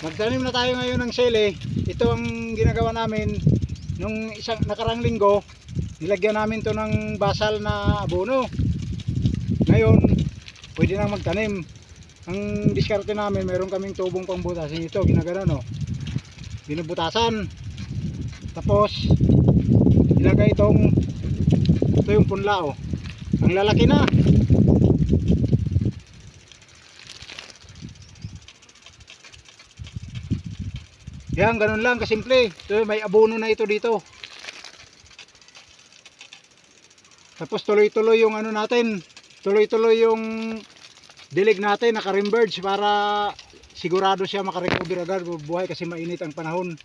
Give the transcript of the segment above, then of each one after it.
Magtanim na tayo ngayon ng sili. Ito ang ginagawa namin nung isang nakarang linggo. Nilagyan namin to ng basal na abono. Ngayon, pwede nang magtanim. Ang diskarte namin, meron kaming tubong pangbutasin ito. Ginagano, no? Binubutasan. Tapos, ilagay ito yung punla, oh. Ang lalaki na. Yan, ganun lang kasimple. So, may abono na ito dito. Tapos tuloy-tuloy yung ano natin. Tuloy-tuloy yung dilig natin, naka-rimberge para sigurado siya makarecover agad buhay kasi mainit ang panahon.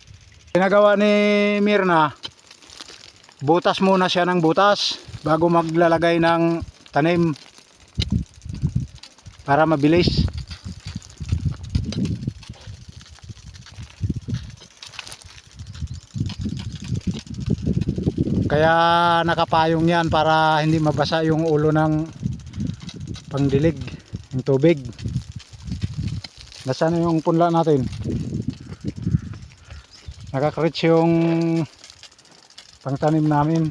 Ginagawa ni Mirna, butas muna siya ng butas bago maglalagay ng tanim para mabilis. Kaya nakapayong yan para hindi mabasa yung ulo ng pangdilig, yung tubig. Nasaan yung punla natin? Nakakrits yung pangtanim namin.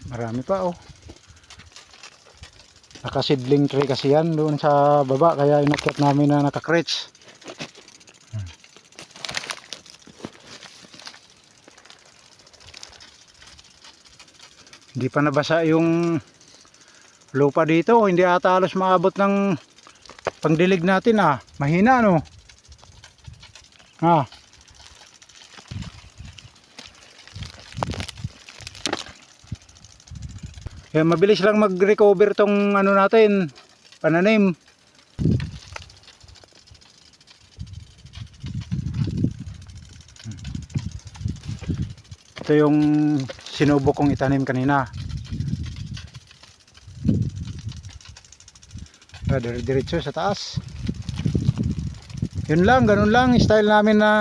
Marami pa, oh. Naka-seedling tray kasi yan doon sa baba, kaya inakyat namin na naka-crates. Hindi pa nabasa yung lupa dito, hindi ata halos maabot ng pangdilig natin, ah. Mahina, no? Ah. Kaya mabilis lang mag-recover tong ano natin, pananim. Ito yung sinubok kong itanim kanina. Diretso sa taas. Yun lang, ganun lang style namin na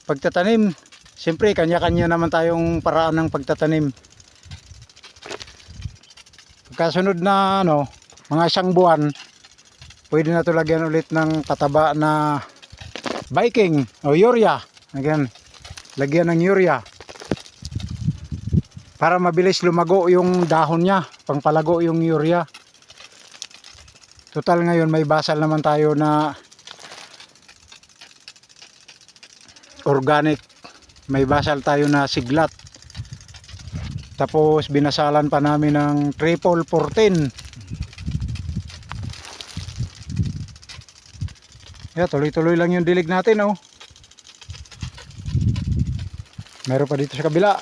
pagtatanim. Siyempre kanya-kanya naman tayong paraan ng pagtatanim. Pagkasunod na ano, mga isang buwan, pwede na ito lagyan ulit ng pataba na Viking o urea. Lagyan ng urea para mabilis lumago yung dahon niya, pangpalago yung urea. Total ngayon may basal naman tayo na organic, may basal tayo na siglat. Tapos binasalan pa namin ng triple 14. Tuloy-tuloy lang yung dilig natin, oh. Meron pa dito sa kabila.